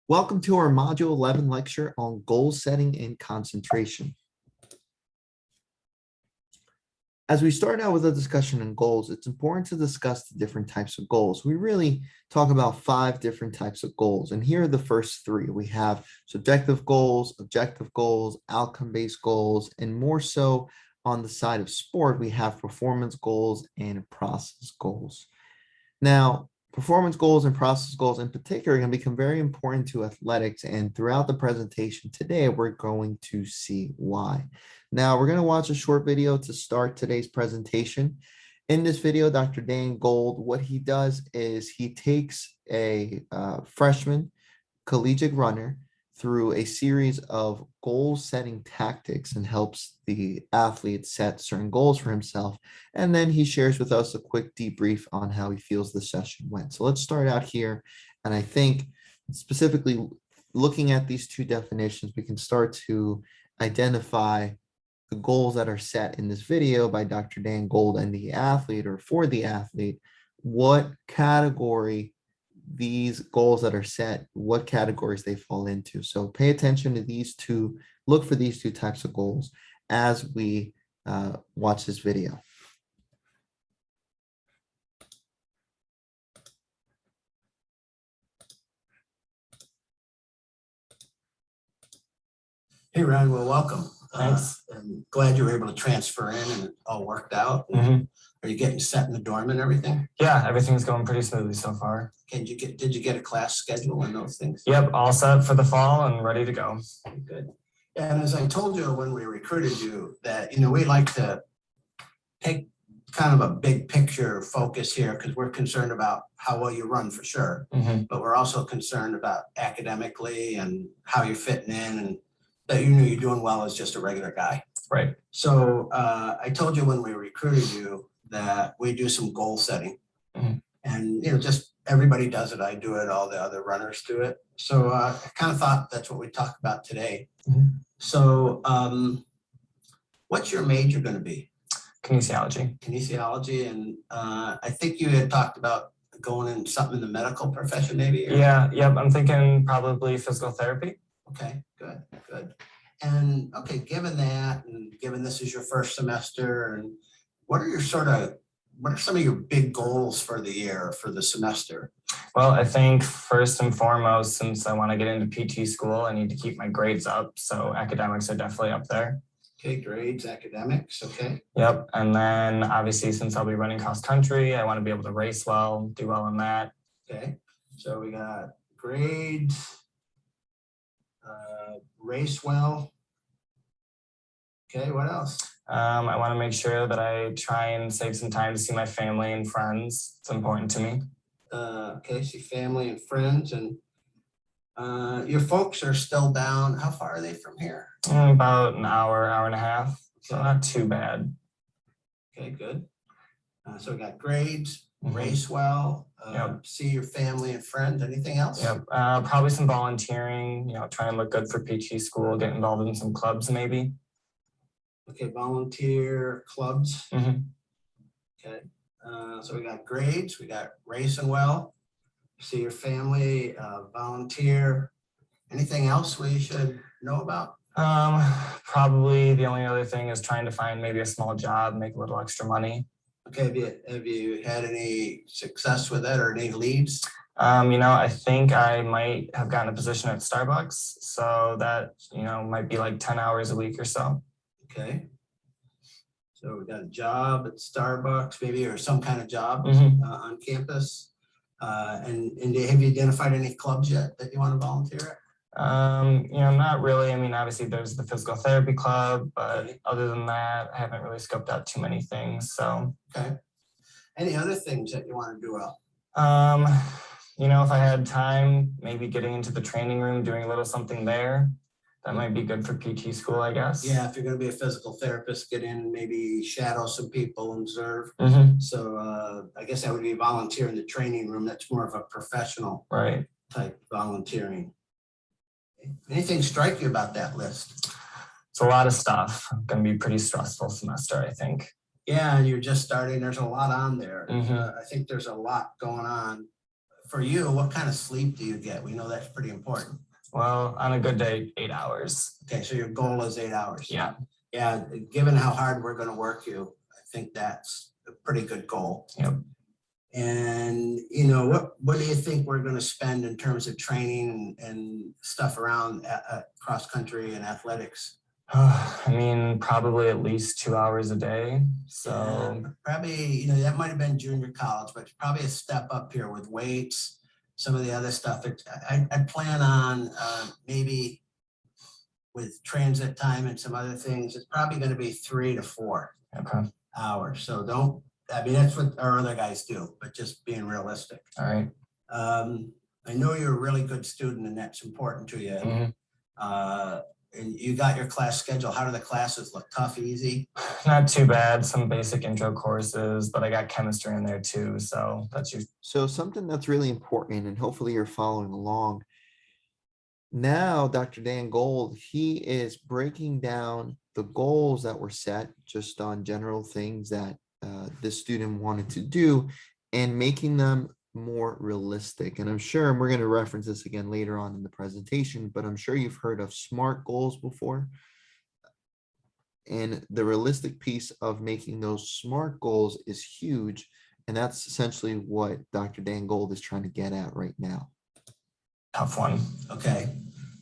Welcome to our Module 11 lecture on goal setting and concentration. As we start out with a discussion on goals, it's important to discuss the different types of goals. We really talk about 5 different types of goals, and here are the first 3. We have subjective goals, objective goals, outcome-based goals, and more so on the side of sport, we have performance goals and process goals. Now, performance goals and process goals in particular are going to become very important to athletics, and throughout the presentation today, we're going to see why. Now, we're going to watch a short video to start today's presentation. In this video, Dr. Dan Gold, what he does is he takes a freshman collegiate runner through a series of goal-setting tactics and helps the athlete set certain goals for himself. And then he shares with us a quick debrief on how he feels the session went. So let's start out here. And I think specifically looking at these 2 definitions, we can start to identify the goals that are set in this video by Dr. Dan Gold and the athlete, or for the athlete, what category these goals that are set, what categories they fall into. So pay attention to these 2, look for these 2 types of goals as we watch this video. Hey, Ryan, well, welcome. Thanks. I'm glad you were able to transfer in and it all worked out. Are you getting set in the dorm and everything? Yeah, everything's going pretty smoothly so far. Did you get a class schedule and those things? Yep, all set for the fall and ready to go. Good. And as I told you when we recruited you, that we like to take kind of a big picture focus here because we're concerned about how well you run for sure, but we're also concerned about academically and how you're fitting in and that you're doing well as just a regular guy. Right. So I told you when we recruited you that we do some goal setting, and just everybody does it. I do it. All the other runners do it. So I kind of thought that's what we talk about today. So what's your major going to be? Kinesiology. Kinesiology, and I think you had talked about going in something in the medical profession, maybe. Or? Yeah. Yep. I'm thinking probably physical therapy. Okay. Good. Good. And okay, given that, and given this is your first semester, and what are some of your big goals for the year, for the semester? Well, I think first and foremost, since I want to get into PT school, I need to keep my grades up. So academics are definitely up there. Okay, grades, academics, okay. Yep. And then obviously, since I'll be running cross country, I want to be able to race well, do well in that. Okay, so we got grades, race well. Okay, what else? I want to make sure that I try and save some time to see my family and friends. It's important to me. Okay, see family and friends, and your folks are still down. How far are they from here? About an hour, hour and a half. So not too bad. Okay, good. So we got grades, race well, see your family and friends. Anything else? Yep. Probably some volunteering, try and look good for PT school, get involved in some clubs maybe. Okay, volunteer clubs. Okay, so we got grades, we got racing well, see your family, volunteer. Anything else we should know about? Probably the only other thing is trying to find maybe a small job, make a little extra money. Okay, have you had any success with that or any leads? I think I might have gotten a position at Starbucks, so that, might be like 10 hours a week or so. Okay. So we got a job at Starbucks, maybe, or some kind of job on campus. And have you identified any clubs yet that you want to volunteer at? Not really. I mean, obviously there's the physical therapy club, but other than that, I haven't really scoped out too many things. So okay. Any other things that you want to do well? If I had time, maybe getting into the training room, doing a little something there. That might be good for PT school, I guess. Yeah, if you're going to be a physical therapist, get in, maybe shadow some people, observe. So I guess that would be volunteer in the training room. That's more of a professional type volunteering. Anything strike you about that list? It's a lot of stuff. Going to be a pretty stressful semester, I think. Yeah, and you're just starting. There's a lot on there. I think there's a lot going on for you, what kind of sleep do you get? We know that's pretty important. Well, on a good day, 8 hours. Okay, so your goal is 8 hours. Yeah. Yeah, given how hard we're going to work you, I think that's a pretty good goal. Yep. And what do you think we're going to spend in terms of training and stuff around cross country and athletics? I mean, probably at least 2 hours a day. So Yeah, probably, that might have been junior college, but probably a step up here with weights, some of the other stuff. I plan on maybe with transit time and some other things, it's probably going to be 3 to 4 okay. hours. So that's what our other guys do, but just being realistic. All right. I know you're a really good student and that's important to you. Mhm. And you got your class schedule. How do the classes look? Tough, easy? Not too bad. Some basic intro courses, but I got chemistry in there too. So that's your. So something that's really important, and hopefully you're following along. Now, Dr. Dan Gold, he is breaking down the goals that were set just on general things that this student wanted to do and making them more realistic. And I'm sure, and we're going to reference this again later on in the presentation, but I'm sure you've heard of SMART goals before. And the realistic piece of making those SMART goals is huge. And that's essentially what Dr. Dan Gold is trying to get at right now. Tough one. Okay.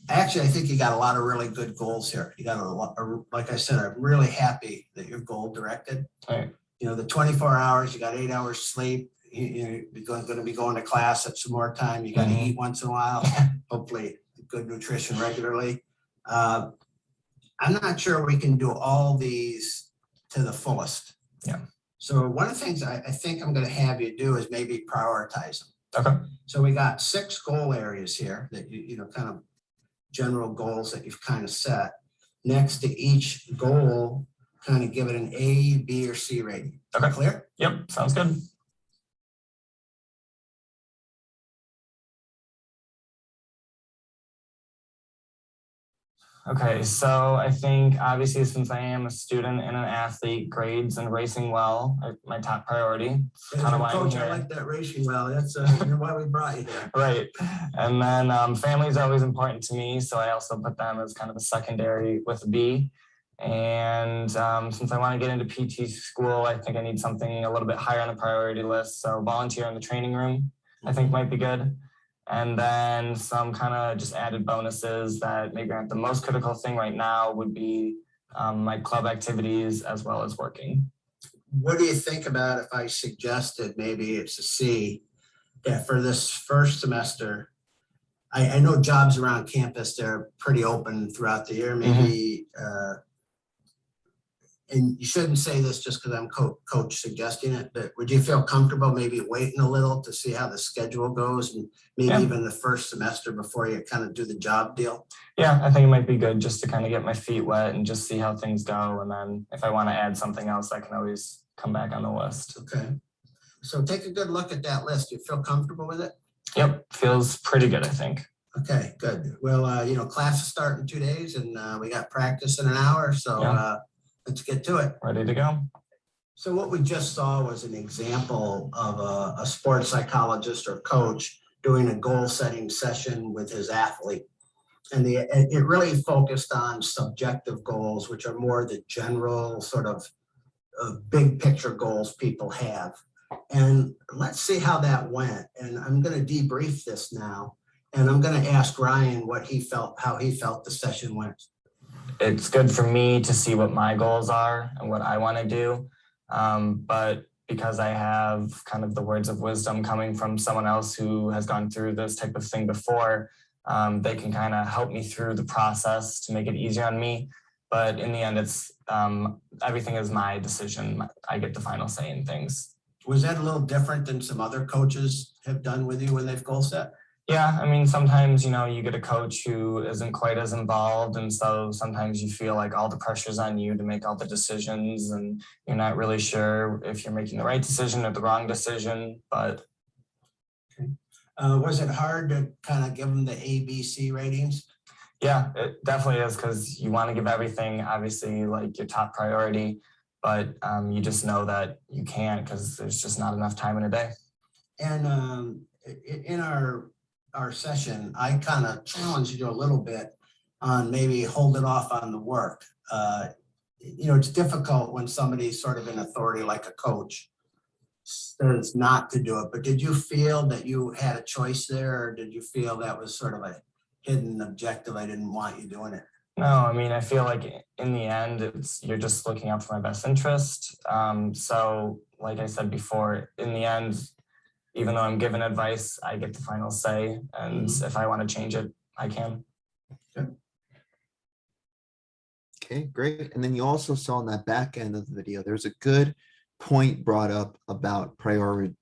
Actually, I think you got a lot of really good goals here. You got a lot, like I said, I'm really happy that you're goal directed. All right. The 24 hours, you got 8 hours sleep. You're going to be going to class at some more time. You got to eat once in a while, hopefully good nutrition regularly. I'm not sure we can do all these to the fullest. Yeah. So one of the things I think I'm going to have you do is maybe prioritize them. Okay. So we got 6 goal areas here that you kind of general goals that you've kind of set. Next to each goal, kind of give it an A, B, or C rating. Okay. Clear? Yep. Sounds good. Okay, so I think obviously since I am a student and an athlete, grades and racing well are my top priority. Kind of coach, I like that racing well. That's why we brought you here. Right. And then family is always important to me. So I also put them as kind of a secondary with a B. And since I want to get into PT school, I think I need something a little bit higher on the priority list. So volunteer in the training room, I think might be good. And then some kind of just added bonuses that maybe aren't the most critical thing right now would be my club activities as well as working. What do you think about if I suggested maybe it's a C, that for this first semester, I know jobs around campus, they're pretty open throughout the year, maybe, and you shouldn't say this just because I'm coach suggesting it, but would you feel comfortable maybe waiting a little to see how the schedule goes and maybe even the first semester before you kind of do the job deal? Yeah, I think it might be good just to kind of get my feet wet and just see how things go. And then if I want to add something else, I can always come back on the list. Okay. So take a good look at that list. You feel comfortable with it? Yep, feels pretty good, I think. Okay, good. Well, class will start in 2 days and we got practice in an hour. So let's get to it. Ready to go. So what we just saw was an example of a sports psychologist or coach doing a goal setting session with his athlete. And it really focused on subjective goals, which are more the general sort of big picture goals people have. And let's see how that went. And I'm going to debrief this now. And I'm going to ask Ryan how he felt the session went. It's good for me to see what my goals are and what I want to do. But because I have kind of the words of wisdom coming from someone else who has gone through this type of thing before, they can kind of help me through the process to make it easier on me. But in the end, it's everything is my decision. I get the final say in things. Was that a little different than some other coaches have done with you when they've goal set? Yeah, I mean, sometimes, you get a coach who isn't quite as involved. And so sometimes you feel like all the pressure's on you to make all the decisions and you're not really sure if you're making the right decision or the wrong decision, but. Okay. Was it hard to kind of give them the A, B, C ratings? Yeah, it definitely is because you want to give everything, obviously, like your top priority, but you just know that you can't because there's just not enough time in a day. And in our session, I kind of challenged you a little bit on maybe holding off on the work. You know, it's difficult when somebody's sort of in authority like a coach says not to do it, but did you feel that you had a choice there, or did you feel that was sort of a hidden objective? I didn't want you doing it. No, I mean, I feel like in the end, you're just looking out for my best interest. So like I said before, in the end, even though I'm given advice, I get the final say. And if I want to change it, I can. Okay, great. And then you also saw in that back end of the video, there's a good point brought up about prioritizing,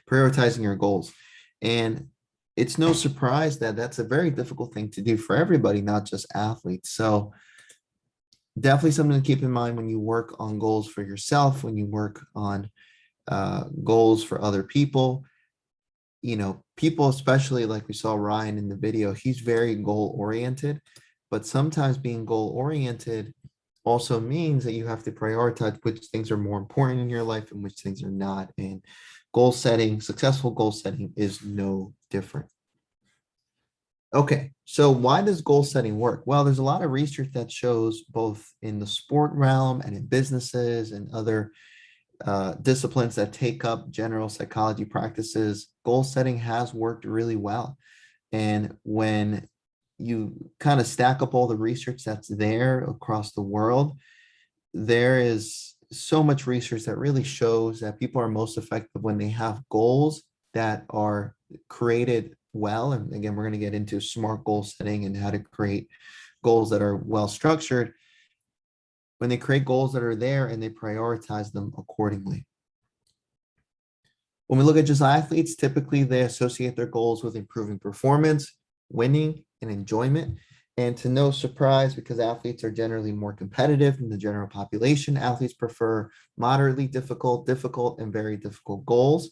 prioritizing your goals. And it's no surprise that that's a very difficult thing to do for everybody, not just athletes. So definitely something to keep in mind when you work on goals for yourself, when you work on goals for other people. You know, people, especially like we saw Ryan in the video, he's very goal oriented, but sometimes being goal oriented also means that you have to prioritize which things are more important in your life and which things are not. And goal setting, successful goal setting is no different. Okay, so why does goal setting work? Well, there's a lot of research that shows both in the sport realm and in businesses and other disciplines that take up general psychology practices, goal setting has worked really well. And when you kind of stack up all the research that's there across the world, there is so much research that really shows that people are most effective when they have goals that are created well. And again, we're going to get into smart goal setting and how to create goals that are well structured. When they create goals that are there and they prioritize them accordingly. When we look at just athletes, typically they associate their goals with improving performance, winning, and enjoyment. And to no surprise, because athletes are generally more competitive than the general population, athletes prefer moderately difficult, difficult, and very difficult goals.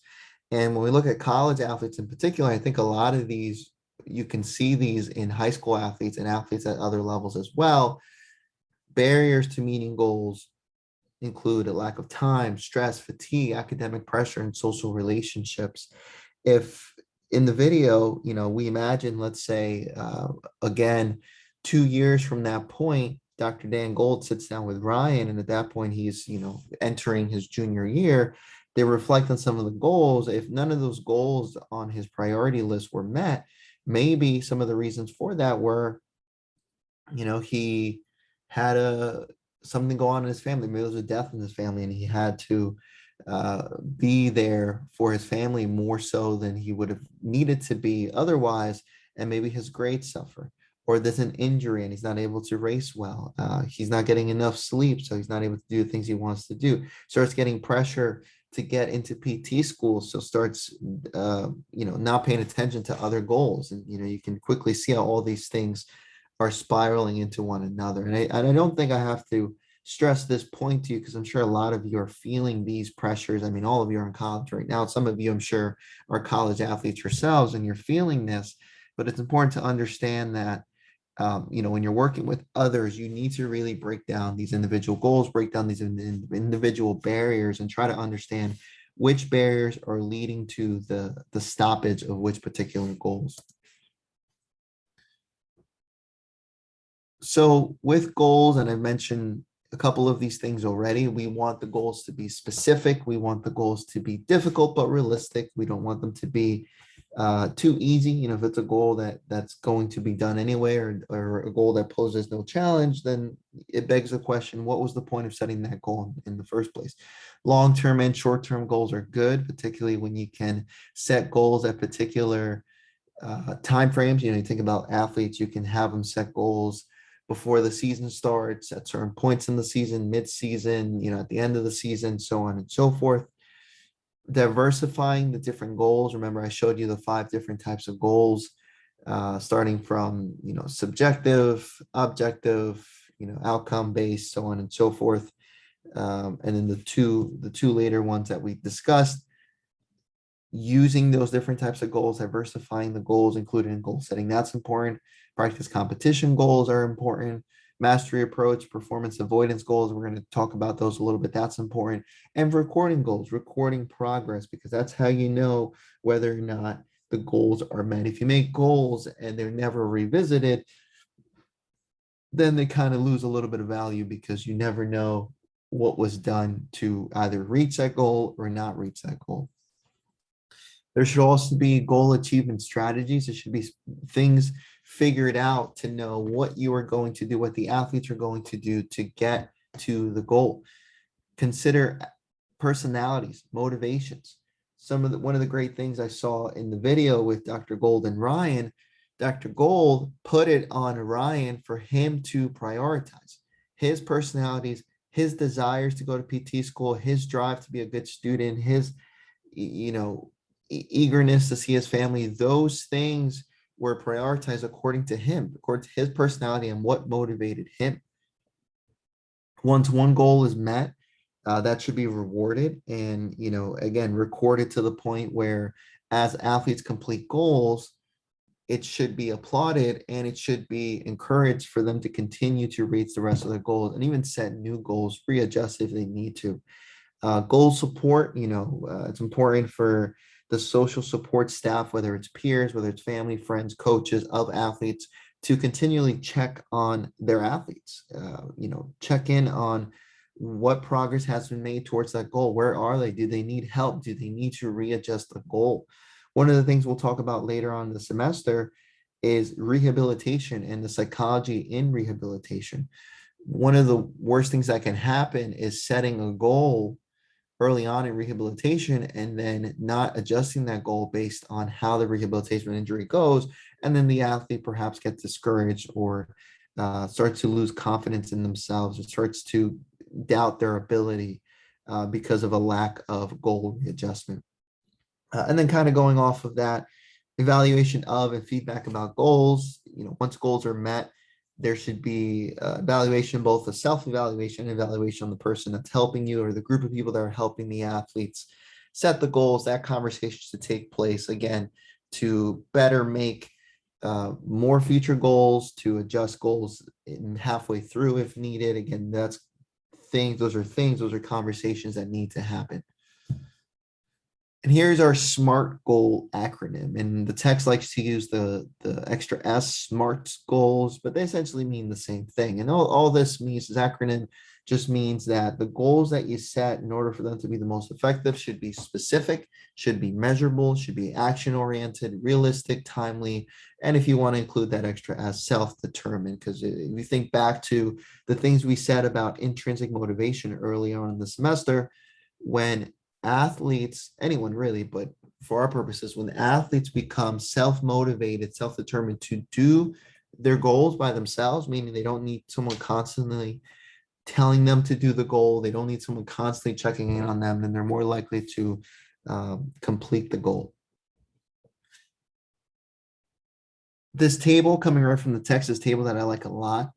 And when we look at college athletes in particular, I think a lot of these, you can see these in high school athletes and athletes at other levels as well. Barriers to meeting goals include a lack of time, stress, fatigue, academic pressure, and social relationships. If in the video, you know, we imagine, let's say, again, 2 years from that point, Dr. Dan Gold sits down with Ryan, and at that point, he's, you know, entering his junior year. They reflect on some of the goals. If none of those goals on his priority list were met, maybe some of the reasons for that were, you know, he had something go on in his family. Maybe there was a death in his family, and he had to be there for his family more so than he would have needed to be otherwise. And maybe his grades suffer, or there's an injury and he's not able to race well. He's not getting enough sleep, so he's not able to do the things he wants to do. Starts getting pressure to get into PT school, so starts you know, not paying attention to other goals. And you know, you can quickly see how all these things are spiraling into one another. And I don't think I have to stress this point to you, because I'm sure a lot of you are feeling these pressures. I mean, all of you are in college right now. Some of you, I'm sure, are college athletes yourselves, and you're feeling this. But it's important to understand that, you know, when you're working with others, you need to really break down these individual goals, break down these individual barriers, and try to understand which barriers are leading to the stoppage of which particular goals. So with goals, and I've mentioned a couple of these things already, we want the goals to be specific. We want the goals to be difficult but realistic. We don't want them to be too easy. You know, if it's a goal that's going to be done anyway, or a goal that poses no challenge, then it begs the question, what was the point of setting that goal in the first place? Long-term and short-term goals are good, particularly when you can set goals at particular time frames. You know, you think about athletes, you can have them set goals before the season starts, at certain points in the season, mid-season, you know, at the end of the season, so on and so forth. Diversifying the different goals. Remember, I showed you the 5 different types of goals, starting from, you know, subjective, objective, you know, outcome-based, so on and so forth. And then the two later ones that we discussed, using those different types of goals, diversifying the goals included in goal setting. That's important. Practice competition goals are important. mastery approach, performance avoidance goals. We're going to talk about those a little bit. That's important. And recording goals, recording progress, because that's how you know whether or not the goals are met. If you make goals and they're never revisited, then they kind of lose a little bit of value because you never know what was done to either reach that goal or not reach that goal. There should also be goal achievement strategies. There should be things figured out to know what you are going to do, what the athletes are going to do to get to the goal. Consider personalities, motivations. One of the great things I saw in the video with Dr. Gold and Ryan, Dr. Gold put it on Ryan for him to prioritize his personalities, his desires to go to PT school, his drive to be a good student, his, eagerness to see his family. Those things were prioritized according to him, according to his personality and what motivated him. Once one goal is met, that should be rewarded and, again, recorded to the point where as athletes complete goals, it should be applauded and it should be encouraged for them to continue to reach the rest of their goals and even set new goals, readjust if they need to. Goal support, it's important for the social support staff, whether it's peers, whether it's family, friends, coaches of athletes, to continually check on their athletes, check in on what progress has been made towards that goal. Where are they? Do they need help? Do they need to readjust the goal? One of the things we'll talk about later on in the semester is rehabilitation and the psychology in rehabilitation. One of the worst things that can happen is setting a goal early on in rehabilitation and then not adjusting that goal based on how the rehabilitation injury goes. And then the athlete perhaps gets discouraged or starts to lose confidence in themselves or starts to doubt their ability because of a lack of goal readjustment. And then kind of going off of that, evaluation of and feedback about goals. Once goals are met, there should be evaluation, both a self-evaluation and evaluation on the person that's helping you or the group of people that are helping the athletes set the goals. That conversation should take place, again, to better make more future goals, to adjust goals in halfway through if needed. Again, those are conversations that need to happen. And here's our SMART goal acronym. And the text likes to use the extra S, SMART goals, but they essentially mean the same thing. And all this means, this acronym just means that the goals that you set in order for them to be the most effective should be specific, should be measurable, should be action-oriented, realistic, timely, and if you want to include that extra S, self-determined, because if you think back to the things we said about intrinsic motivation early on in the semester, when athletes, anyone really, but for our purposes, when athletes become self-motivated, self-determined to do their goals by themselves, meaning they don't need someone constantly telling them to do the goal, they don't need someone constantly checking in on them, then they're more likely to complete the goal. This table, coming right from the text, this table that I like a lot,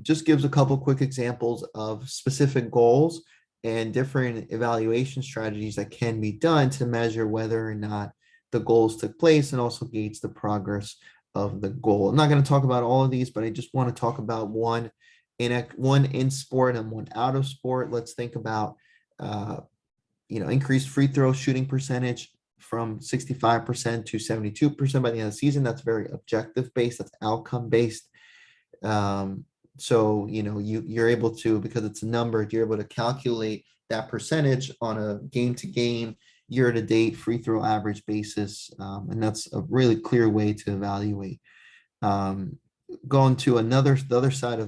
just gives a couple quick examples of specific goals and different evaluation strategies that can be done to measure whether or not the goals took place and also gauge the progress of the goal. I'm not going to talk about all of these, but I just want to talk about one in sport and one out of sport. Let's think about, increased free throw shooting percentage from 65% to 72% by the end of the season. That's very objective based. That's outcome based. So, you're able to, because it's a number, you're able to calculate that percentage on a game-to-game, year-to-date free throw average basis. And that's a really clear way to evaluate. Going to the other side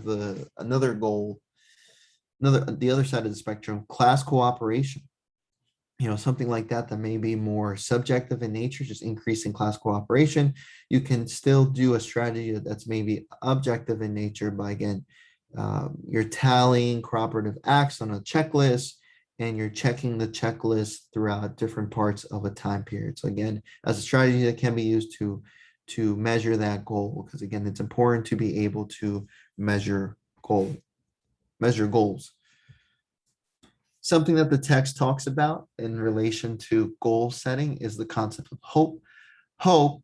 of the spectrum, class cooperation. Something like that may be more subjective in nature, just increasing class cooperation. You can still do a strategy that's maybe objective in nature by, again, you're tallying cooperative acts on a checklist and you're checking the checklist throughout different parts of a time period. So again, as a strategy that can be used to measure that goal, because again, it's important to be able to measure goals. Something that the text talks about in relation to goal setting is the concept of hope. Hope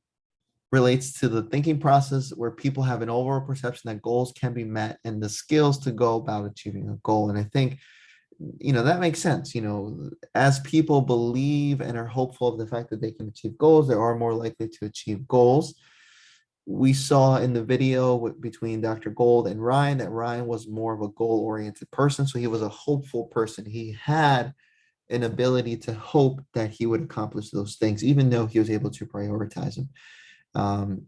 relates to the thinking process where people have an overall perception that goals can be met and the skills to go about achieving a goal. And I think, that makes sense. As people believe and are hopeful of the fact that they can achieve goals, they are more likely to achieve goals. We saw in the video between Dr. Gold and Ryan that Ryan was more of a goal-oriented person. So he was a hopeful person. He had an ability to hope that he would accomplish those things, even though he was able to prioritize them.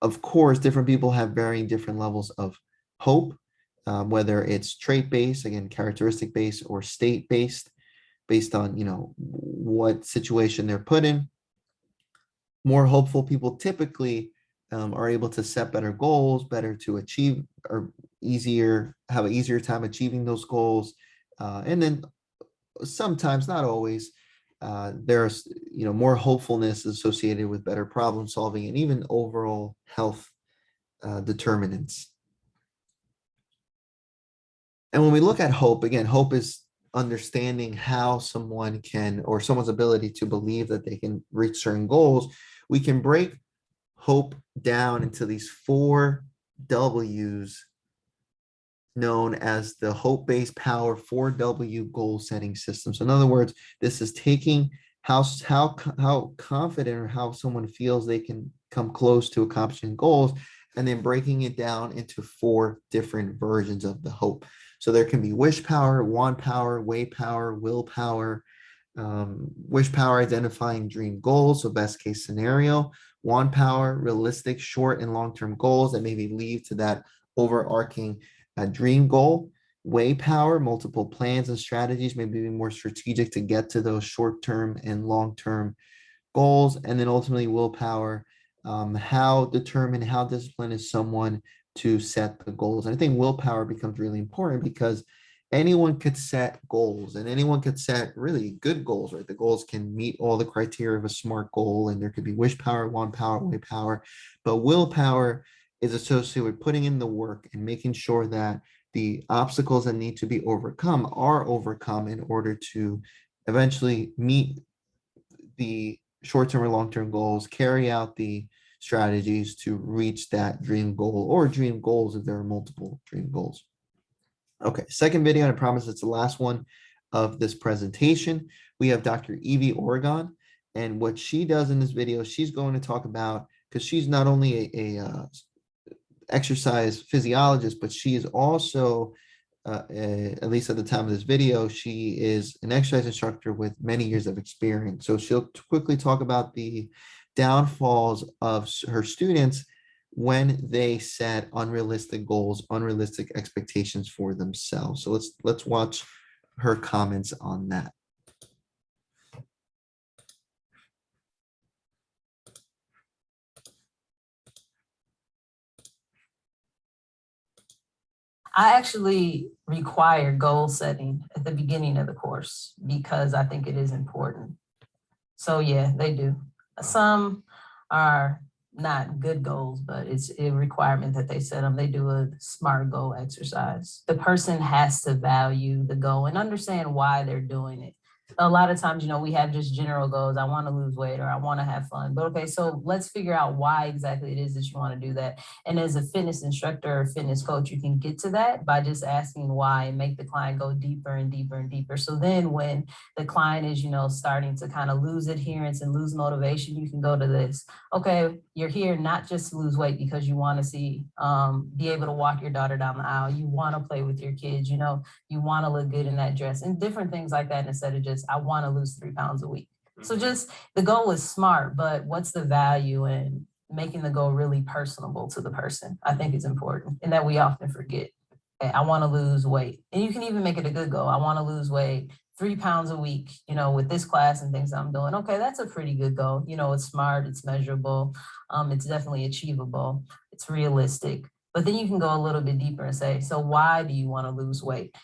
Of course, different people have varying different levels of hope, whether it's trait-based, again, characteristic-based, or state-based, based on, what situation they're put in. More hopeful people typically are able to set better goals, better to achieve, or have an easier time achieving those goals. And then sometimes, not always, there's more hopefulness associated with better problem solving and even overall health determinants. And when we look at hope, again, hope is understanding how someone can, or someone's ability to believe that they can reach certain goals. We can break hope down into these 4 W's known as the hope-based power 4W goal setting system. So in other words, this is taking how confident or how someone feels they can come close to accomplishing goals, and then breaking it down into 4 different versions of the hope. So there can be wish power, want power, way power, will power. Wish power, identifying dream goals, so best case scenario. Want power, realistic short and long-term goals that maybe lead to that overarching dream goal. Way power, multiple plans and strategies, maybe be more strategic to get to those short-term and long-term goals. And then ultimately willpower, how determined, how disciplined is someone to set the goals. And I think willpower becomes really important because anyone could set goals and anyone could set really good goals, right? The goals can meet all the criteria of a SMART goal, and there could be wish power, want power, way power, but willpower is associated with putting in the work and making sure that the obstacles that need to be overcome are overcome in order to eventually meet the short-term or long-term goals, carry out the strategies to reach that dream goal or dream goals if there are multiple dream goals. Okay, second video, and I promise it's the last one of this presentation. We have Dr. Evie Oregon, and what she does in this video, she's going to talk about, because she's not only a exercise physiologist, but she is also, at least at the time of this video, she is an exercise instructor with many years of experience. So she'll quickly talk about the downfalls of her students when they set unrealistic goals, unrealistic expectations for themselves. So let's watch her comments on that. I actually require goal setting at the beginning of the course because I think it is important. So yeah, they do. Some are not good goals, but it's a requirement that they set them. They do a SMART goal exercise. The person has to value the goal and understand why they're doing it. A lot of times, we have just general goals. I want to lose weight or I want to have fun. But okay, so let's figure out why exactly it is that you want to do that. And as a fitness instructor or fitness coach, you can get to that by just asking why and make the client go deeper and deeper and deeper. So then when the client is, starting to kind of lose adherence and lose motivation, you can go to this. Okay, you're here not just to lose weight because you want to be able to walk your daughter down the aisle. You want to play with your kids, you want to look good in that dress and different things like that instead of just, I want to lose 3 pounds a week. So just the goal is SMART, but what's the value in making the goal really personable to the person? I think it's important, and that we often forget. Okay, I want to lose weight. And you can even make it a good goal. I want to lose weight 3 pounds a week, with this class and things I'm doing. Okay, that's a pretty good goal. It's SMART, it's measurable, it's definitely achievable, it's realistic. But then you can go a little bit deeper and say, so why do you want to lose weight?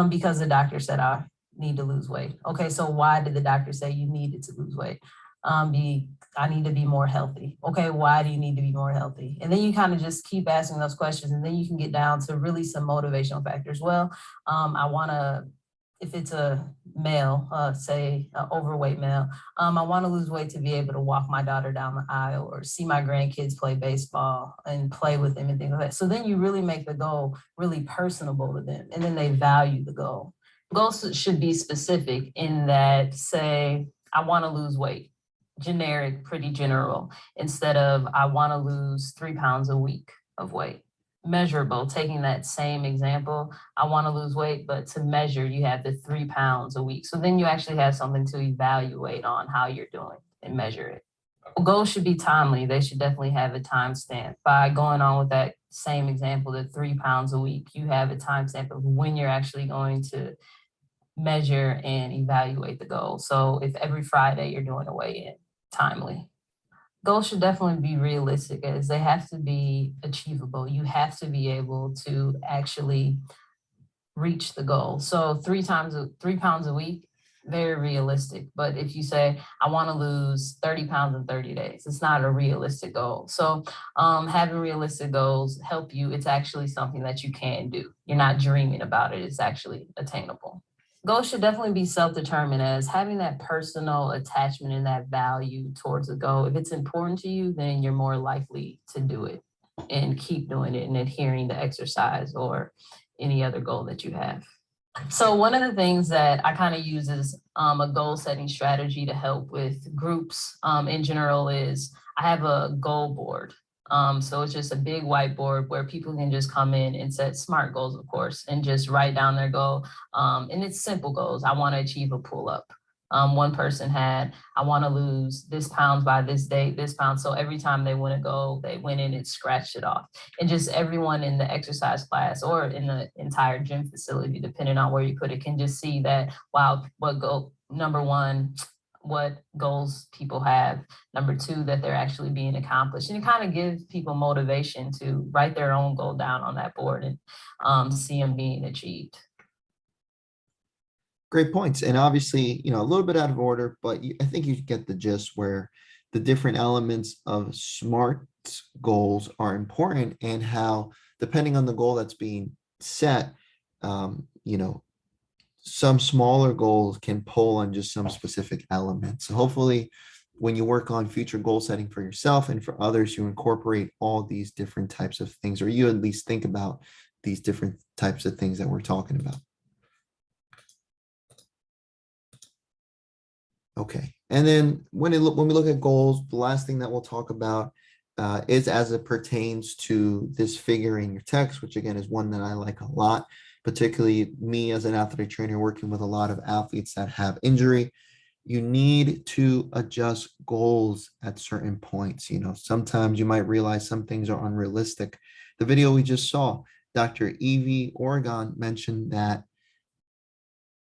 Because the doctor said I need to lose weight. Okay, so why did the doctor say you needed to lose weight? I need to be more healthy. Okay, why do you need to be more healthy? And then you kind of just keep asking those questions, and then you can get down to really some motivational factors. Well, I want to if it's a male, say overweight male, I want to lose weight to be able to walk my daughter down the aisle or see my grandkids play baseball and play with them and things like that. So then you really make the goal really personable to them, and then they value the goal. Goals should be specific in that, say, I want to lose weight, generic, pretty general, instead of I want to lose 3 pounds a week of weight. Measurable, taking that same example, I want to lose weight, but to measure, you have the 3 pounds a week. So then you actually have something to evaluate on how you're doing and measure it. Goals should be timely. They should definitely have a timestamp. By going on with that same example, the 3 pounds a week, you have a timestamp of when you're actually going to measure and evaluate the goal. So if every Friday you're doing a weigh-in, timely. Goals should definitely be realistic, as they have to be achievable. You have to be able to actually reach the goal. So 3 pounds a week, very realistic. But if you say, I want to lose 30 pounds in 30 days, it's not a realistic goal. So having realistic goals help you. It's actually something that you can do. You're not dreaming about it. It's actually attainable. Goals should definitely be self-determined, as having that personal attachment and that value towards a goal. If it's important to you, then you're more likely to do it and keep doing it and adhering to exercise or any other goal that you have. So one of the things that I kind of use as a goal setting strategy to help with groups in general is I have a goal board. So it's just a big whiteboard where people can just come in and set SMART goals, of course, and just write down their goal. And it's simple goals. I want to achieve a pull-up. One person had, I want to lose this pounds by this date, this pound. So every time they want to go, they went in and scratched it off. And just everyone in the exercise class or in the entire gym facility, depending on where you put it, can just see that, wow, what goal, number one, what goals people have, number two, that they're actually being accomplished. And it kind of gives people motivation to write their own goal down on that board and see them being achieved. Great points. And obviously, a little bit out of order, but I think you get the gist where the different elements of SMART goals are important, and how, depending on the goal that's being set, some smaller goals can pull on just some specific elements. So hopefully when you work on future goal setting for yourself and for others, you incorporate all these different types of things, or you at least think about these different types of things that we're talking about. Okay, and then when we look at goals, the last thing that we'll talk about is as it pertains to this figure in your text, which again is one that I like a lot, particularly me as an athletic trainer working with a lot of athletes that have injury. You need to adjust goals at certain points. Sometimes you might realize some things are unrealistic. The video we just saw, Dr. Evie Oregon mentioned that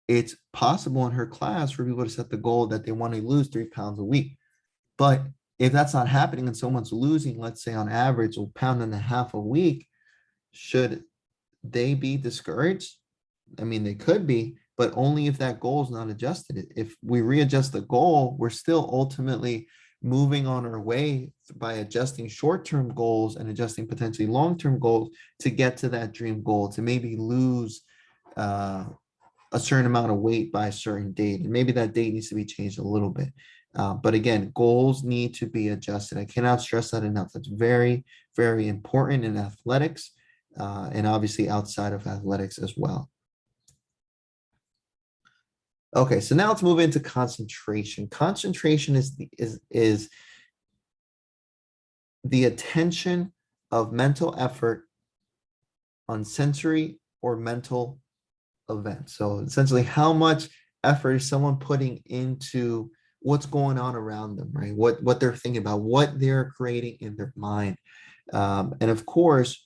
it's possible in her class for people to set the goal that they want to lose 3 pounds a week. But if that's not happening and someone's losing, let's say on average, 1.5 pounds a week, should they be discouraged? I mean, they could be, but only if that goal is not adjusted. If we readjust the goal, we're still ultimately moving on our way by adjusting short-term goals and adjusting potentially long-term goals to get to that dream goal, to maybe lose a certain amount of weight by a certain date. And maybe that date needs to be changed a little bit. But again, goals need to be adjusted. I cannot stress that enough. That's very, very important in athletics and obviously outside of athletics as well. Okay, so now let's move into concentration. Concentration is the attention of mental effort on sensory or mental event. So essentially, how much effort is someone putting into what's going on around them, right? What they're thinking about, what they're creating in their mind. And of course,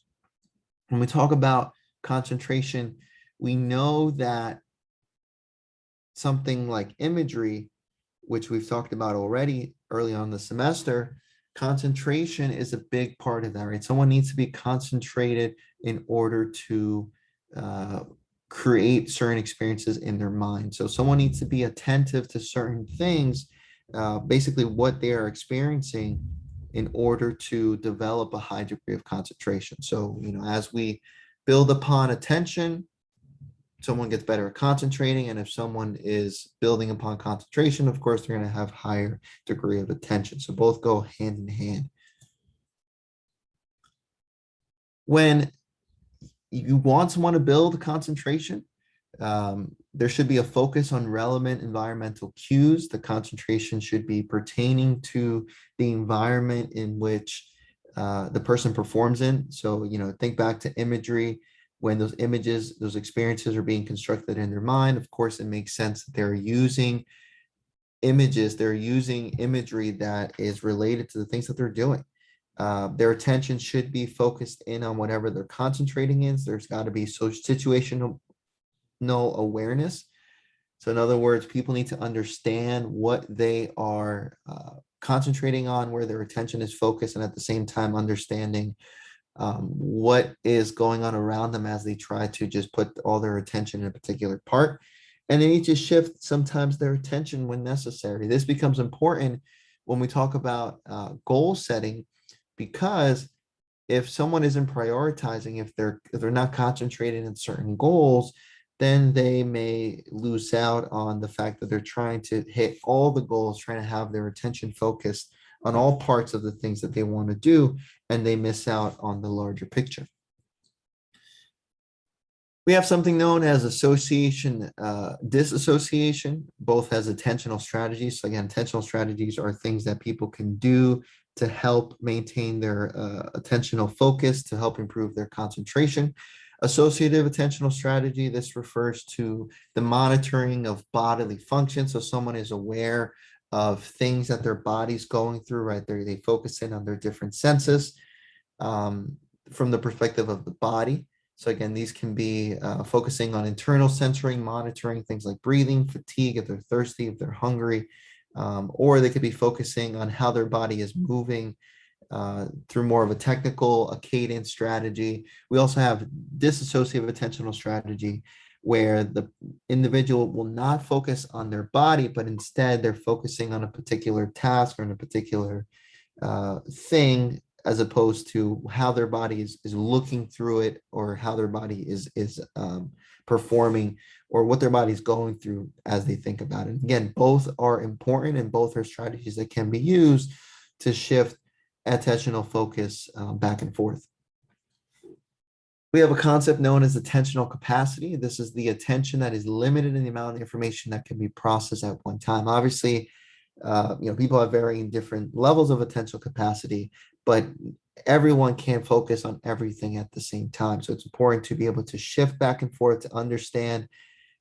when we talk about concentration, we know that something like imagery, which we've talked about already early on in the semester, concentration is a big part of that, right? Someone needs to be concentrated in order to create certain experiences in their mind. So someone needs to be attentive to certain things, basically what they are experiencing, in order to develop a high degree of concentration. So, as we build upon attention, someone gets better at concentrating, and if someone is building upon concentration, of course, they're going to have higher degree of attention. So both go hand in hand. When you want someone to build concentration, there should be a focus on relevant environmental cues. The concentration should be pertaining to the environment in which the person performs in. So, think back to imagery. When those images, those experiences are being constructed in their mind, of course, it makes sense that they're using images, they're using imagery that is related to the things that they're doing. Their attention should be focused in on whatever they're concentrating in. So there's got to be situational awareness. So in other words, people need to understand what they are concentrating on, where their attention is focused, and at the same time understanding what is going on around them as they try to just put all their attention in a particular part. And they need to shift sometimes their attention when necessary. This becomes important when we talk about goal setting, because if someone isn't prioritizing, if they're not concentrating in certain goals, then they may lose out on the fact that they're trying to hit all the goals, trying to have their attention focused on all parts of the things that they want to do, and they miss out on the larger picture. We have something known as association, disassociation, both as attentional strategies. So again, attentional strategies are things that people can do to help maintain their attentional focus, to help improve their concentration. Associative attentional strategy, this refers to the monitoring of bodily function. So someone is aware of things that their body's going through, right? They focus in on their different senses from the perspective of the body. So again, these can be focusing on internal sensoring, monitoring things like breathing, fatigue, if they're thirsty, if they're hungry, or they could be focusing on how their body is moving through more of a technical, a cadence strategy. We also have dissociative attentional strategy, where the individual will not focus on their body, but instead they're focusing on a particular task or on a particular thing, as opposed to how their body is looking through it, or how their body is performing, or what their body is going through as they think about it. Again, both are important, and both are strategies that can be used to shift attentional focus back and forth. We have a concept known as attentional capacity. This is the attention that is limited in the amount of information that can be processed at one time. Obviously, people have varying different levels of attentional capacity, but everyone can't focus on everything at the same time. So it's important to be able to shift back and forth, to understand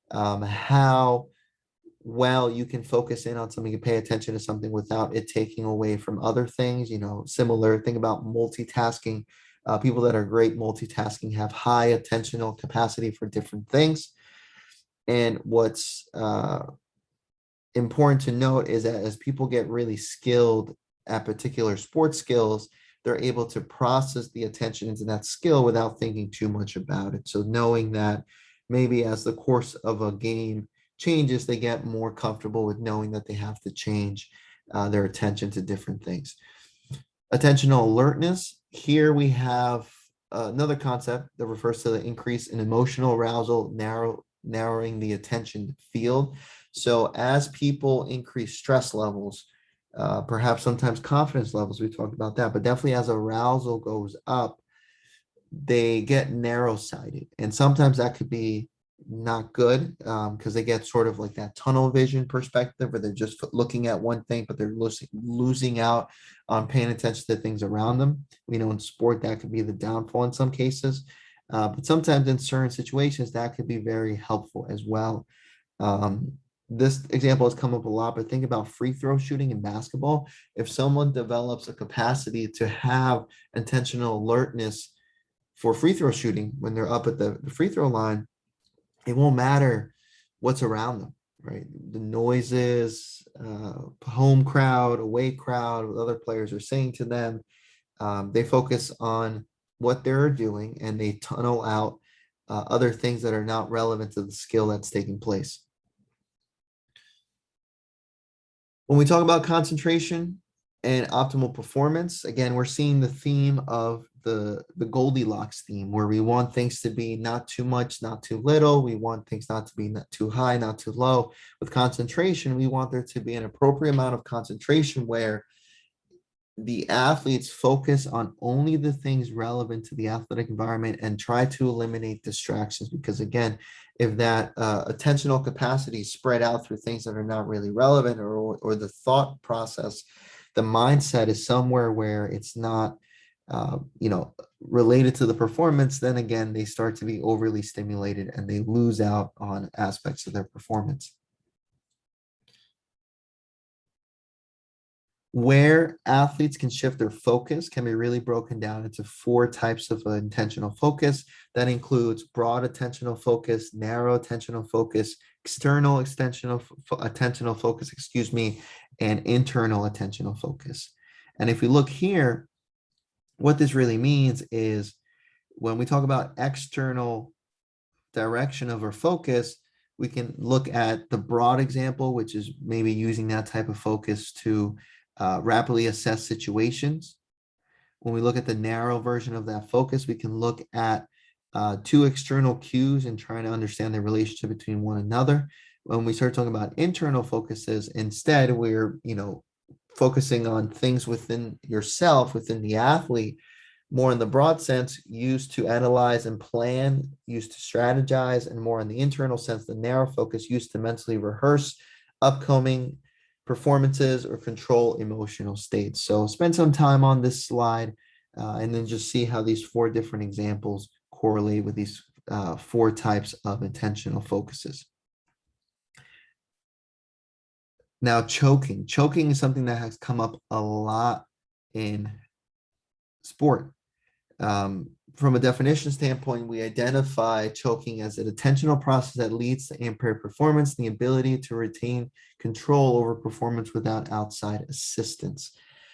how well you can focus in on something and pay attention to something without it taking away from other things. Similar thing about multitasking. People that are great multitasking have high attentional capacity for different things. And what's important to note is that as people get really skilled at particular sports skills, they're able to process the attention into that skill without thinking too much about it. So knowing that maybe as the course of a game changes, they get more comfortable with knowing that they have to change their attention to different things. Attentional alertness. Here we have another concept that refers to the increase in emotional arousal, narrowing the attention field. So as people increase stress levels, perhaps sometimes confidence levels, we talked about that, but definitely as arousal goes up, they get narrow-sighted. And sometimes that could be not good because they get sort of like that tunnel vision perspective, where they're just looking at one thing, but they're losing out on paying attention to things around them. In sport, that could be the downfall in some cases. But sometimes in certain situations, that could be very helpful as well. This example has come up a lot, but think about free throw shooting in basketball. If someone develops a capacity to have intentional alertness for free throw shooting when they're up at the free throw line, it won't matter what's around them, right? The noises, home crowd, away crowd, what other players are saying to them. They focus on what they're doing, and they tunnel out other things that are not relevant to the skill that's taking place. When we talk about concentration, and optimal performance. Again, we're seeing the theme of the Goldilocks theme, where we want things to be not too much, not too little. We want things not to be not too high, not too low. With concentration, we want there to be an appropriate amount of concentration where the athletes focus on only the things relevant to the athletic environment and try to eliminate distractions. Because again, if that attentional capacity is spread out through things that are not really relevant, or the thought process, the mindset is somewhere where it's not, related to the performance, then again, they start to be overly stimulated and they lose out on aspects of their performance. Where athletes can shift their focus can be really broken down into 4 types of intentional focus. That includes broad attentional focus, narrow attentional focus, external attentional focus, and internal attentional focus. And if we look here, what this really means is when we talk about external direction of our focus, we can look at the broad example, which is maybe using that type of focus to rapidly assess situations. When we look at the narrow version of that focus, we can look at 2 external cues and trying to understand the relationship between one another. When we start talking about internal focuses, instead, we're focusing on things within yourself, within the athlete, more in the broad sense, used to analyze and plan, used to strategize, and more in the internal sense, the narrow focus, used to mentally rehearse upcoming performances or control emotional states. So spend some time on this slide and then just see how these 4 different examples correlate with these 4 types of intentional focuses. Now, choking. Choking is something that has come up a lot in sport. From a definition standpoint, we identify choking as an attentional process that leads to impaired performance, the ability to retain control over performance without outside assistance.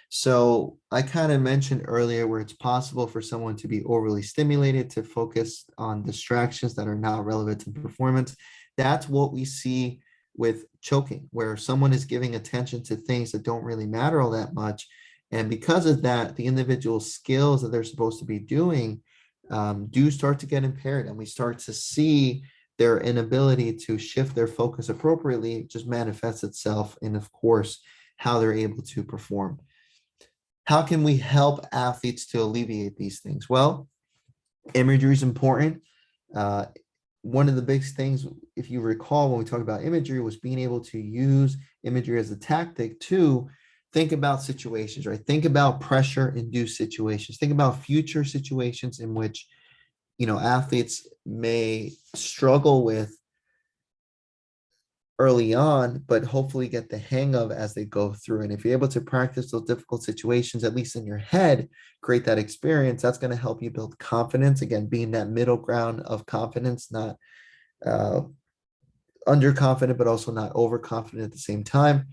So I kind of mentioned earlier where it's possible for someone to be overly stimulated, to focus on distractions that are not relevant to performance. That's what we see with choking, where someone is giving attention to things that don't really matter all that much. And because of that, the individual skills that they're supposed to be doing do start to get impaired, and we start to see their inability to shift their focus appropriately just manifests itself in, of course, how they're able to perform. How can we help athletes to alleviate these things? Well, imagery is important. One of the big things, if you recall, when we talked about imagery, was being able to use imagery as a tactic to think about situations, right? Think about pressure-induced situations. Think about future situations in which, athletes may struggle with early on, but hopefully get the hang of as they go through. And if you're able to practice those difficult situations, at least in your head, create that experience, that's going to help you build confidence. Again, being that middle ground of confidence, not underconfident, but also not overconfident at the same time.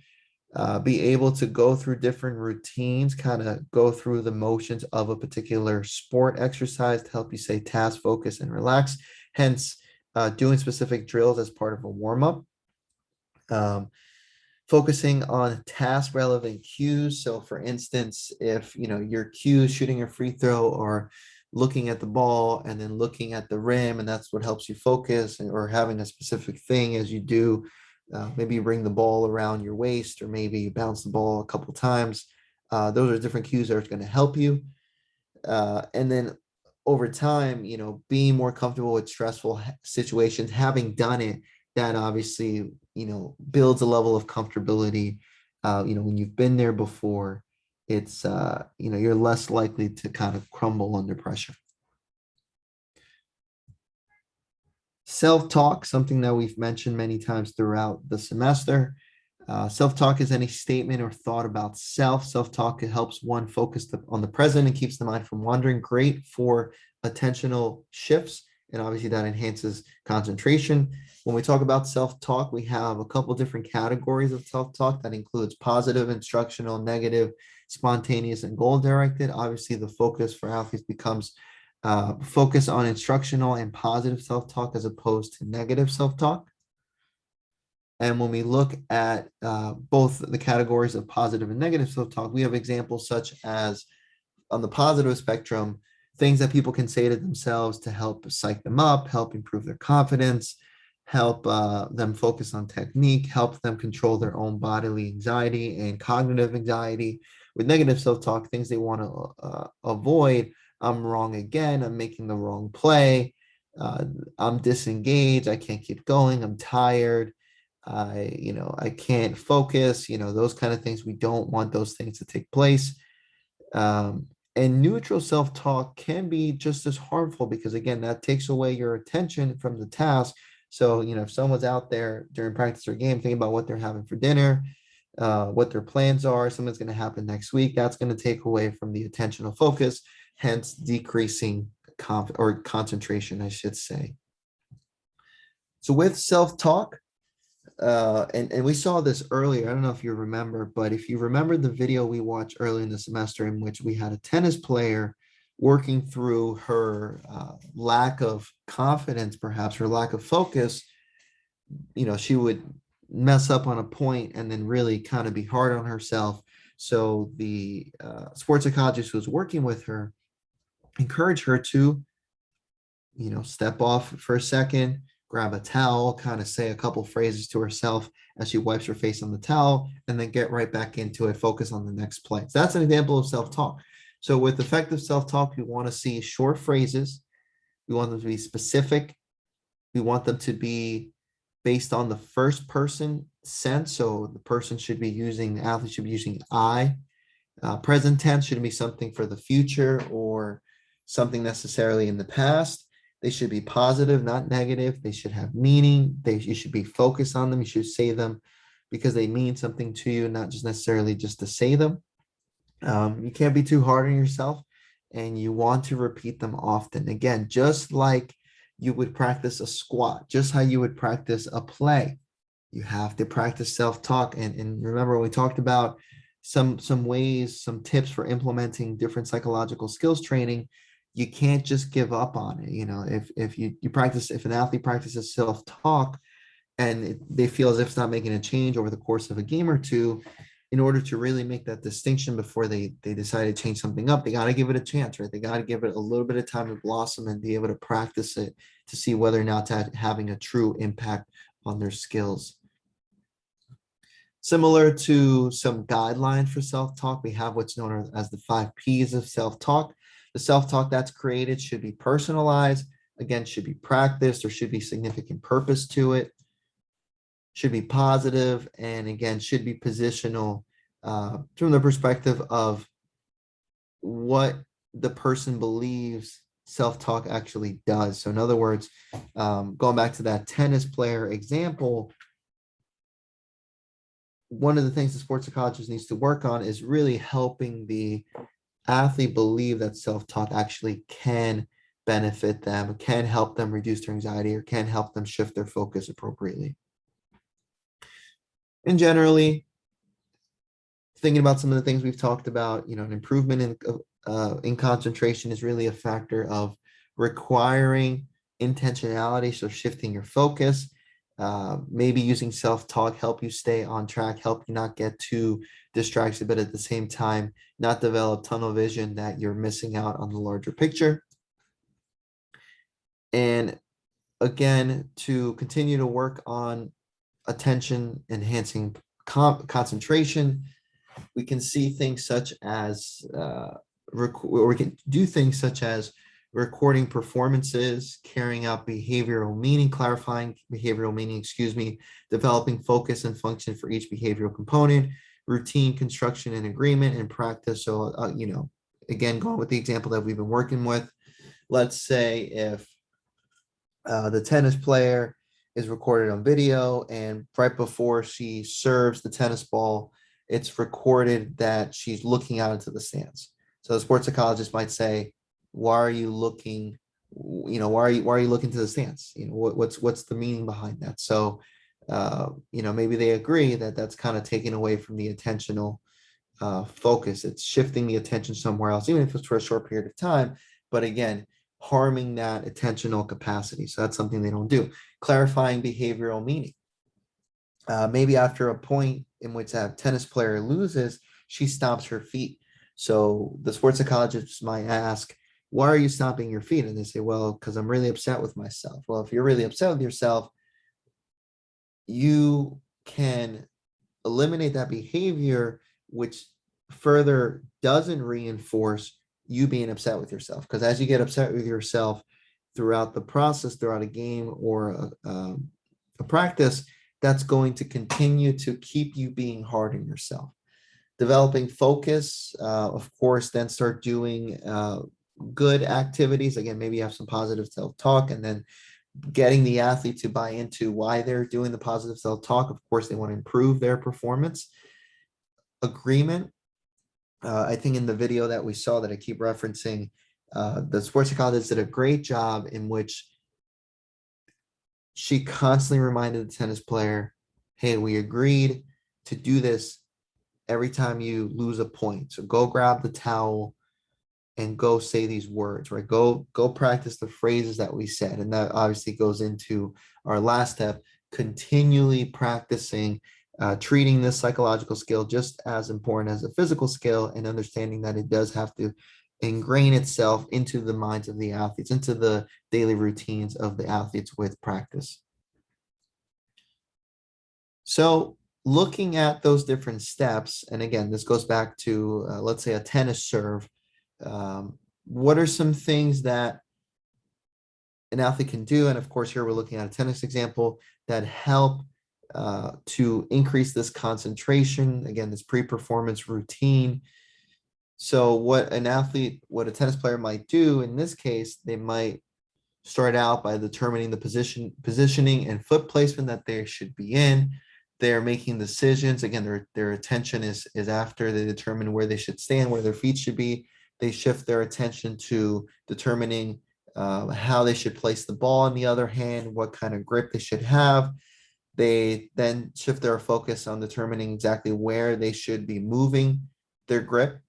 Be able to go through different routines, kind of go through the motions of a particular sport exercise to help you stay task focused and relax. Hence, doing specific drills as part of a warm-up. Focusing on task relevant cues. So for instance, if your cue is shooting a free throw or looking at the ball and then looking at the rim, and that's what helps you focus, or having a specific thing as you do, maybe you bring the ball around your waist, or maybe you bounce the ball a couple times. Those are different cues that are going to help you. And then over time, being more comfortable with stressful situations, having done it, that obviously, builds a level of comfortability. When you've been there before, it's, you're less likely to kind of crumble under pressure. Self-talk, something that we've mentioned many times throughout the semester. Self-talk is any statement or thought about self. Self-talk helps one focus on the present and keeps the mind from wandering. Great for attentional shifts, and obviously that enhances concentration. When we talk about self-talk, we have a couple different categories of self-talk that includes positive, instructional, negative, spontaneous, and goal-directed. Obviously, the focus for athletes becomes focus on instructional and positive self-talk as opposed to negative self-talk. And when we look at both the categories of positive and negative self-talk, we have examples such as on the positive spectrum, things that people can say to themselves to help psych them up, help improve their confidence, help them focus on technique, help them control their own bodily anxiety and cognitive anxiety. With negative self-talk, things they want to avoid. I'm wrong again. I'm making the wrong play. I'm disengaged. I can't keep going. I'm tired. I can't focus. Those kind of things. We don't want those things to take place. And neutral self-talk can be just as harmful because, again, that takes away your attention from the task. So, if someone's out there during practice or game thinking about what they're having for dinner, what their plans are, something's going to happen next week, that's going to take away from the attentional focus, hence decreasing concentration, I should say. So with self-talk, and we saw this earlier. I don't know if you remember, but if you remember the video we watched early in the semester in which we had a tennis player working through her lack of confidence, perhaps her lack of focus, she would mess up on a point and then really kind of be hard on herself. So the sports psychologist who was working with her encouraged her to, step off for a second, grab a towel, kind of say a couple phrases to herself as she wipes her face on the towel, and then get right back into it, focus on the next play. So that's an example of self-talk. So with effective self-talk, we want to see short phrases. We want them to be specific. We want them to be based on the first person sense. So the athlete should be using I. Present tense should be something for the future or something necessarily in the past. They should be positive, not negative. They should have meaning. You should be focused on them. You should say them because they mean something to you, not just necessarily just to say them. You can't be too hard on yourself, and you want to repeat them often. Again, just like you would practice a squat, just how you would practice a play. You have to practice self-talk. And remember, we talked about some ways, some tips for implementing different psychological skills training. You can't just give up on it. If an athlete practices self-talk and they feel as if it's not making a change over the course of a game or two, in order to really make that distinction before they decide to change something up, they got to give it a chance, right? They got to give it a little bit of time to blossom and be able to practice it to see whether or not it's having a true impact on their skills. Similar to some guidelines for self-talk, we have what's known as the 5 Ps of self-talk. The self-talk that's created should be personalized, again, should be practiced, there should be significant purpose to it, should be positive, and again, should be positional from the perspective of what the person believes self-talk actually does. So in other words, going back to that tennis player example, one of the things the sports psychologist needs to work on is really helping the athlete believe that self-talk actually can benefit them, can help them reduce their anxiety, or can help them shift their focus appropriately. And generally, thinking about some of the things we've talked about, an improvement in concentration is really a factor of requiring intentionality, so shifting your focus. Maybe using self-talk help you stay on track, help you not get too distracted, but at the same time, not develop tunnel vision that you're missing out on the larger picture. And again, to continue to work on attention enhancing concentration, we can see things such as we can do things such as recording performances, carrying out clarifying behavioral meaning, developing focus and function for each behavioral component, routine construction and agreement and practice. So, again, going with the example that we've been working with, let's say if the tennis player is recorded on video and right before she serves the tennis ball, it's recorded that she's looking out into the stands. So the sports psychologist might say, why are you looking, why are you looking to the stands? What's the meaning behind that? So, maybe they agree that that's kind of taken away from the attentional focus. It's shifting the attention somewhere else, even if it's for a short period of time. But again, harming that attentional capacity. So that's something they don't do. Clarifying behavioral meaning. Maybe after a point in which that tennis player loses, she stomps her feet. So the sports psychologist might ask, why are you stomping your feet? And they say, well, because I'm really upset with myself. Well, if you're really upset with yourself, you can eliminate that behavior, which further doesn't reinforce you being upset with yourself. Because as you get upset with yourself throughout the process, throughout a game or a practice, that's going to continue to keep you being hard on yourself. Developing focus, of course, then start doing good activities. Again, maybe you have some positive self-talk, and then getting the athlete to buy into why they're doing the positive self-talk. Of course, they want to improve their performance. Agreement. I think in the video that we saw that I keep referencing, the sports psychologist did a great job in which she constantly reminded the tennis player, hey, we agreed to do this every time you lose a point. So go grab the towel and go say these words, right? Go practice the phrases that we said. And that obviously goes into our last step, continually practicing, treating this psychological skill just as important as a physical skill, and understanding that it does have to ingrain itself into the minds of the athletes, into the daily routines of the athletes with practice. So looking at those different steps, and again, this goes back to, let's say, a tennis serve. What are some things that an athlete can do? And of course, here we're looking at a tennis example that help to increase this concentration, again, this pre-performance routine. So what a tennis player might do in this case, they might start out by determining the positioning and foot placement that they should be in. They're making decisions. Again, their attention is after they determine where they should stand, where their feet should be. They shift their attention to determining how they should place the ball on the other hand, what kind of grip they should have. They then shift their focus on determining exactly where they should be moving their grip.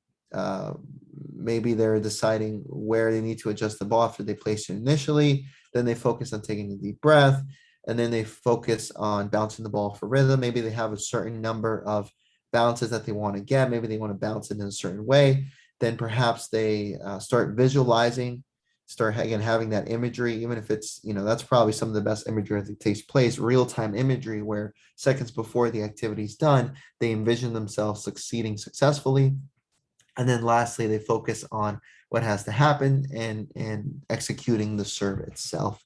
Maybe they're deciding where they need to adjust the ball after they place it initially. Then they focus on taking a deep breath, and then they focus on bouncing the ball for rhythm. Maybe they have a certain number of bounces that they want to get. Maybe they want to bounce it in a certain way. Then perhaps they start visualizing, start again having that imagery, even if it's, that's probably some of the best imagery that takes place, real-time imagery, where seconds before the activity is done, they envision themselves succeeding successfully. And then lastly, they focus on what has to happen and executing the serve itself.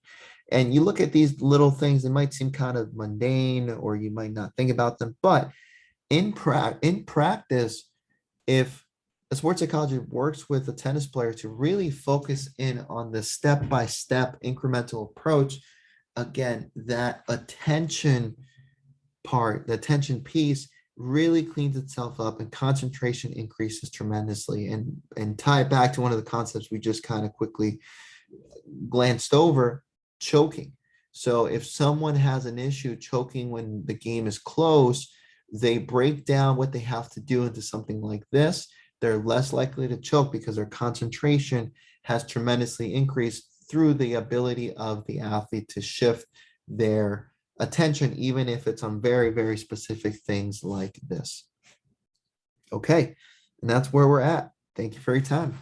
And you look at these little things, they might seem kind of mundane, or you might not think about them, but in practice, if a sports psychologist works with a tennis player to really focus in on the step-by-step incremental approach, again, that attention part, the attention piece, really cleans itself up, and concentration increases tremendously. And tie it back to one of the concepts we just kind of quickly glanced over, choking. So if someone has an issue choking when the game is close, they break down what they have to do into something like this. They're less likely to choke because their concentration has tremendously increased through the ability of the athlete to shift their attention, even if it's on very, very specific things like this. Okay, and that's where we're at. Thank you for your time.